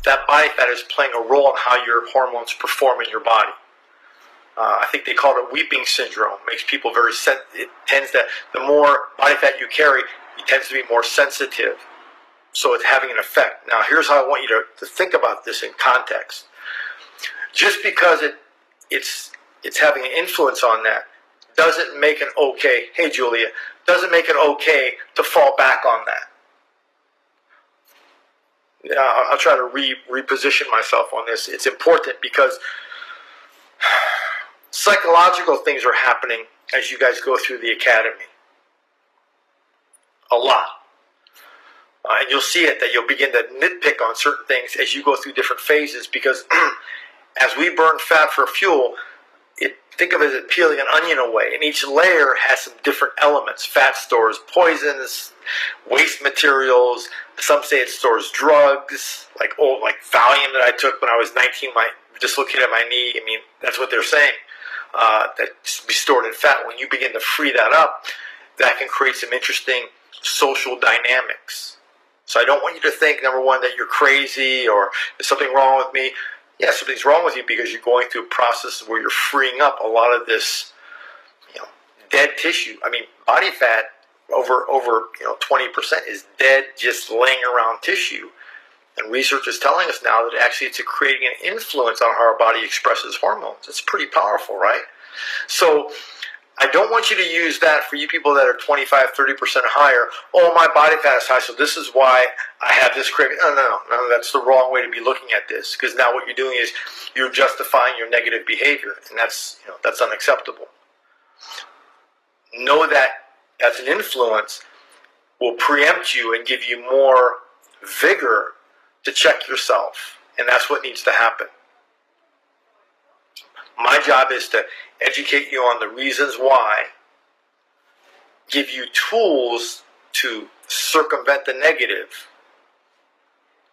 that body fat is playing a role in how your hormones perform in your body. I think they call it weeping syndrome. It makes people very it tends to, the more body fat you carry, it tends to be more sensitive. So it's having an effect. Now here's how I want you to think about this in context. Just because it's having an influence on that doesn't make it okay. Hey Julia, doesn't make it okay to fall back on that. I'll try to reposition myself on this. It's important because psychological things are happening as you guys go through the academy. A lot. And you'll see it that you'll begin to nitpick on certain things as you go through different phases, because as we burn fat for fuel, think of it as peeling an onion away, and each layer has some different elements. Fat stores poisons, waste materials. Some say it stores drugs, like Valium that I took when I was 19, dislocated my knee. I mean, that's what they're saying. That be stored in fat. When you begin to free that up, that can create some interesting social dynamics. So I don't want you to think, number one, that you're crazy or there's something wrong with me. Yeah, something's wrong with you because you're going through a process where you're freeing up a lot of this, dead tissue. I mean, body fat over 20% is dead, just laying around tissue. And research is telling us now that actually it's creating an influence on how our body expresses hormones. It's pretty powerful, right? So I don't want you to use that for you people that are 25, 30% higher. Oh, my body fat is high, so this is why I have this craving. No, that's the wrong way to be looking at this, because now what you're doing is you're justifying your negative behavior, and that's unacceptable. Know that as an influence will preempt you and give you more vigor to check yourself, and that's what needs to happen. My job is to educate you on the reasons why, give you tools to circumvent the negative,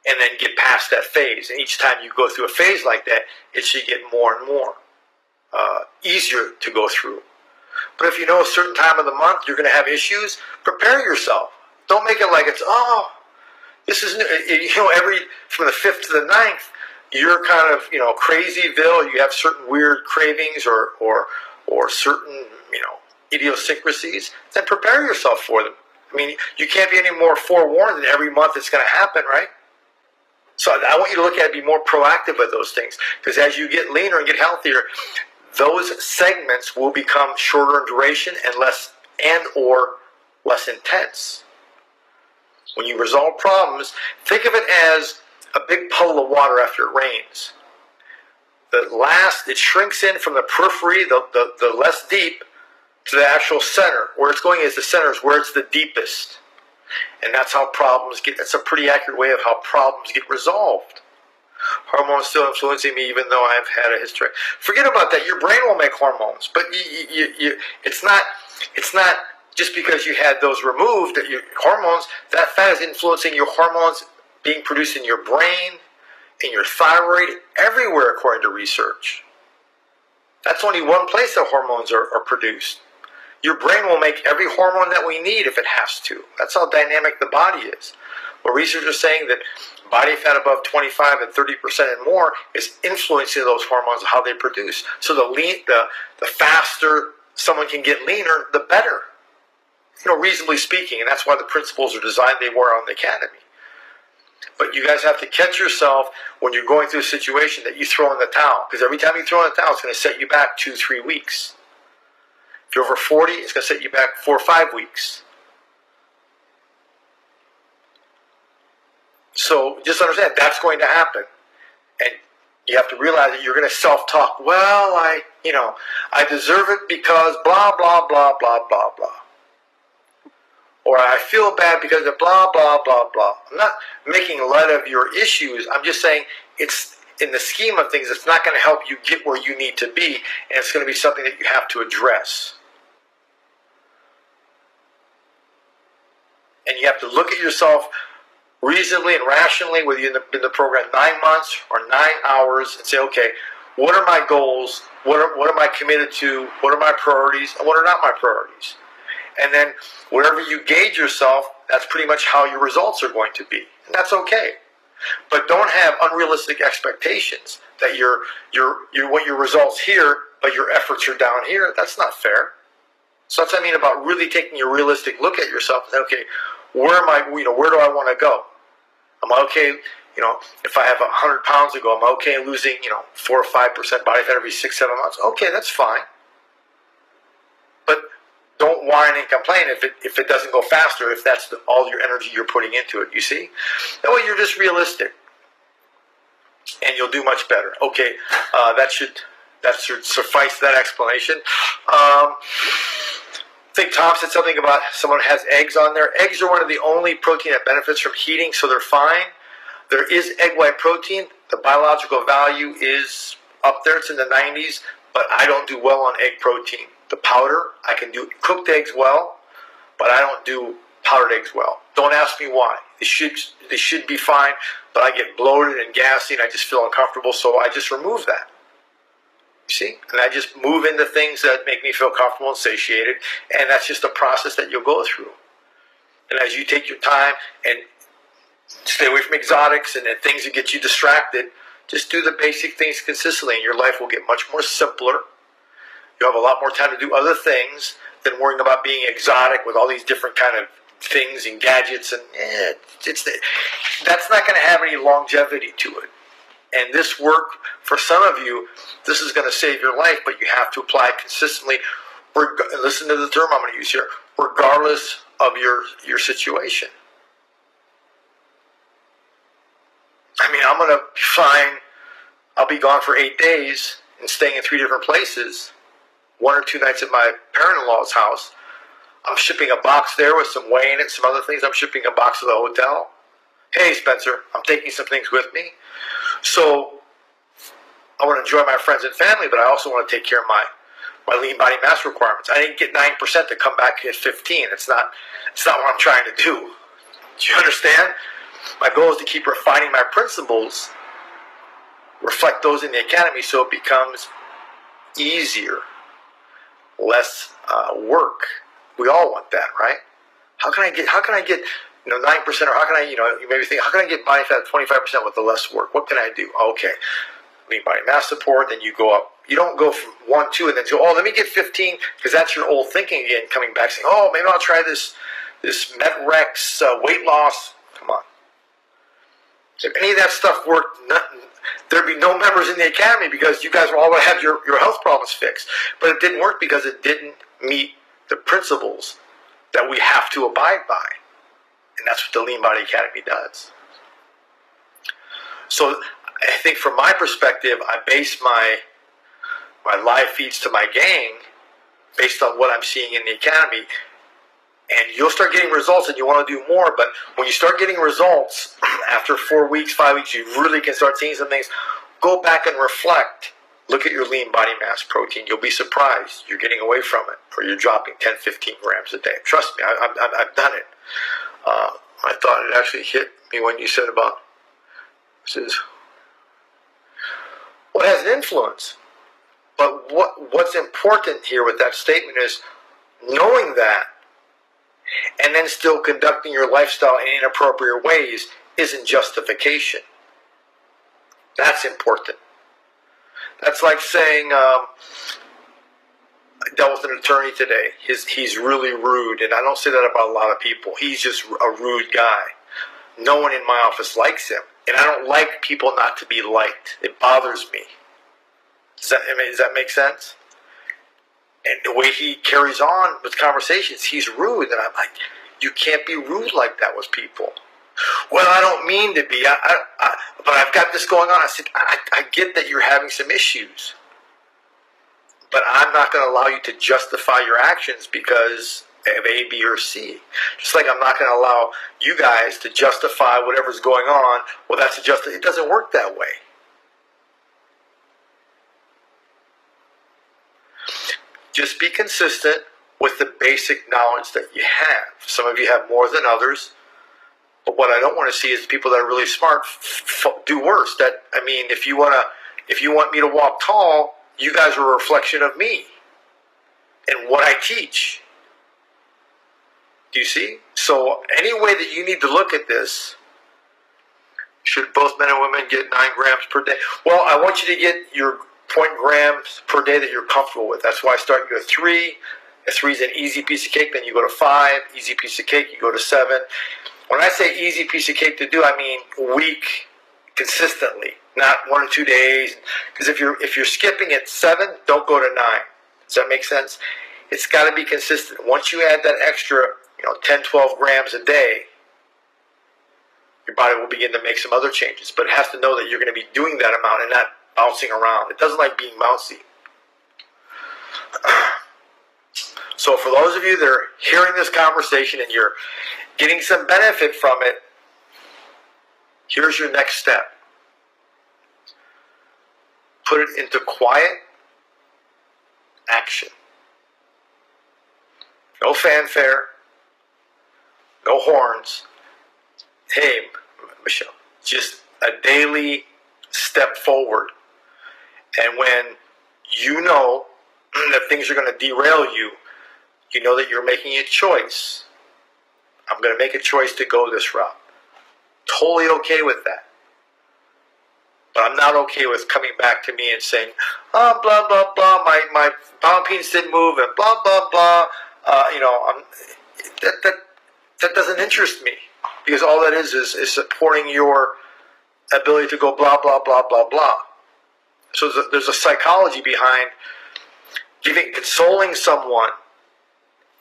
and then get past that phase. And each time you go through a phase like that, it should get more and more easier to go through. But if you know a certain time of the month you're going to have issues, prepare yourself. Don't make it like it's, this is new. From the 5th to the 9th, you're kind of, crazyville. You have certain weird cravings or certain, idiosyncrasies. Then prepare yourself for them. I mean, you can't be any more forewarned that every month it's going to happen, right? So I want you to look at it, be more proactive with those things. Because as you get leaner and get healthier, those segments will become shorter in duration and less intense. When you resolve problems, think of it as a big puddle of water after it rains. It shrinks in from the periphery, the less deep, to the actual center. Where it's going is the center is where it's the deepest. And that's how that's a pretty accurate way of how problems get resolved. Hormones still influencing me even though I've had a history. Forget about that. Your brain will make hormones, but it's not just because you had those removed that your hormones, that fat is influencing your hormones being produced in your brain, in your thyroid, everywhere according to research. That's only one place that hormones are produced. Your brain will make every hormone that we need if it has to. That's how dynamic the body is. Well, research is saying that body fat above 25 and 30% and more is influencing those hormones, how they produce. So the faster someone can get leaner, the better. Reasonably speaking, and that's why the principles are designed they were on the academy. But you guys have to catch yourself when you're going through a situation that you throw in the towel. Because every time you throw in the towel, it's going to set you back 2-3 weeks. If you're over 40, it's going to set you back 4 or 5 weeks. So just understand, that's going to happen. And you have to realize that you're going to self-talk. Well, I deserve it because blah, blah, blah, blah, blah, blah. Or I feel bad because of blah, blah, blah, blah. I'm not making light of your issues. I'm just saying it's, in the scheme of things, it's not going to help you get where you need to be, and it's going to be something that you have to address. And you have to look at yourself reasonably and rationally, whether you've been in the program 9 months or 9 hours, and say, okay, what are my goals? What am I committed to? What are my priorities? And what are not my priorities? And then wherever you gauge yourself, that's pretty much how your results are going to be. And that's okay. But don't have unrealistic expectations that you want your results here, but your efforts are down here. That's not fair. So that's what I mean about really taking a realistic look at yourself and say, okay, where am I, where do I want to go? Am I okay, if I have 100 pounds to go, am I okay losing, 4 or 5% body fat every 6, 7 months? Okay, that's fine. But don't whine and complain if it doesn't go faster, if that's all your energy you're putting into it, you see? That way you're just realistic. And you'll do much better. Okay, that should suffice that explanation. I think Tom said something about someone has eggs on there. Eggs are one of the only protein that benefits from heating, so they're fine. There is egg white protein. The biological value is up there. It's in the 90s, but I don't do well on egg protein. The powder, I can do cooked eggs well, but I don't do powdered eggs well. Don't ask me why. They should be fine, but I get bloated and gassy, and I just feel uncomfortable, so I just remove that. You see? And I just move into things that make me feel comfortable and satiated, and that's just a process that you'll go through. And as you take your time and stay away from exotics and things that get you distracted, just do the basic things consistently, and your life will get much more simpler. You'll have a lot more time to do other things than worrying about being exotic with all these different kind of things and gadgets, and that's not going to have any longevity to it. And this work, for some of you, this is going to save your life, but you have to apply it consistently. Listen to the term I'm going to use here, regardless of your situation. I mean, I'm going to be fine. I'll be gone for 8 days and staying in 3 different places, 1 or 2 nights at my parent-in-law's house. I'm shipping a box there with some whey in it, some other things. I'm shipping a box to the hotel. Hey, Spencer, I'm taking some things with me. So I want to enjoy my friends and family, but I also want to take care of my lean body mass requirements. I didn't get 9% to come back at 15. It's not what I'm trying to do. Do you understand? My goal is to keep refining my principles, reflect those in the academy, so it becomes easier, less work. We all want that, right? How can I get 9%, or how can I, you maybe think, how can I get body fat 25% with the less work? What can I do? Okay, lean body mass support, then you go up. You don't go from 1, 2, and then go, let me get 15, because that's your old thinking again, coming back saying, maybe I'll try this MetRex weight loss. Come on. If any of that stuff worked, there'd be no members in the academy because you guys will all have your health problems fixed. But it didn't work because it didn't meet the principles that we have to abide by. And that's what the Lean Body Academy does. So I think from my perspective, I base my live feeds to my gang based on what I'm seeing in the academy. And you'll start getting results and you want to do more. But when you start getting results, after 4 weeks, 5 weeks, you really can start seeing some things. Go back and reflect. Look at your lean body mass protein. You'll be surprised. You're getting away from it, or you're dropping 10, 15 grams a day. Trust me, I've done it. I thought it actually hit me when you said about what has an influence. But what's important here with that statement is knowing that and then still conducting your lifestyle in inappropriate ways isn't justification. That's important. That's like saying, I dealt with an attorney today. He's really rude, and I don't say that about a lot of people. He's just a rude guy. No one in my office likes him, and I don't like people not to be liked. It bothers me. Does that make sense? And the way he carries on with conversations, he's rude, and I'm like, you can't be rude like that with people. Well, I don't mean to be, but I've got this going on. I said, I get that you're having some issues, but I'm not going to allow you to justify your actions because of A, B, or C. Just like I'm not going to allow you guys to justify whatever's going on. Well, that's it doesn't work that way. Just be consistent with the basic knowledge that you have. Some of you have more than others. But what I don't want to see is people that are really smart do worse. If you want me to walk tall, you guys are a reflection of me and what I teach. Do you see? So any way that you need to look at this, Should both men and women get 9 grams per day? Well, I want you to get your 0.grams per day that you're comfortable with. That's why I start you at 3. A 3 is an easy piece of cake. Then you go to 5. Easy piece of cake. You go to 7. When I say easy piece of cake to do, I mean week, consistently, not 1 or 2 days. Because if you're skipping at 7, don't go to 9. Does that make sense? It's got to be consistent. Once you add that extra, 10, 12 grams a day, your body will begin to make some other changes. But it has to know that you're going to be doing that amount and not bouncing around. It doesn't like being bouncy. So for those of you that are hearing this conversation and you're getting some benefit from it, here's your next step. Put it into quiet action. No fanfare, no horns. Hey, Michelle, just a daily step forward. And when you know that things are going to derail you, you know that you're making a choice. I'm going to make a choice to go this route. Totally okay with that. But I'm not okay with coming back to me and saying, oh, blah, blah, blah, my pound penis didn't move, and blah, blah, blah. That doesn't interest me. Because all that is supporting your ability to go blah, blah, blah, blah, blah. So there's a psychology behind consoling someone,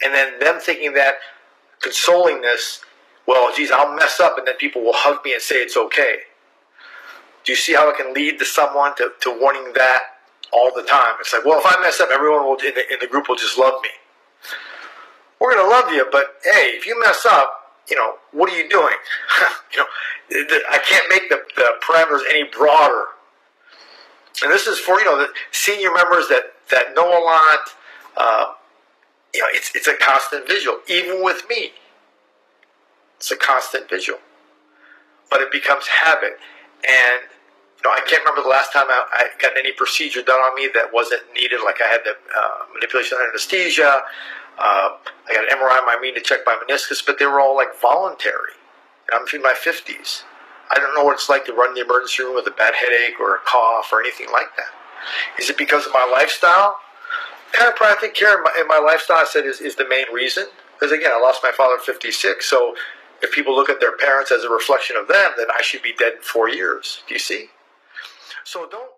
and then them thinking that consolingness, well, geez, I'll mess up, and then people will hug me and say it's okay. Do you see how it can lead to someone to wanting that all the time? It's like, well, if I mess up, everyone will in the group will just love me. We're going to love you, but hey, if you mess up, what are you doing? I can't make the parameters any broader. And this is for, the senior members that know a lot. It's a constant visual. Even with me, it's a constant visual. But it becomes habit. And, I can't remember the last time I got any procedure done on me that wasn't needed. Like I had the manipulation of anesthesia. I got an MRI on my knee to check my meniscus, but they were all like voluntary. And I'm in my 50s. I don't know what it's like to run the emergency room with a bad headache or a cough or anything like that. Is it because of my lifestyle? Chiropractic care in my lifestyle, I said, is the main reason. Because again, I lost my father at 56, so if people look at their parents as a reflection of them, then I should be dead in 4 years. Do you see? So don't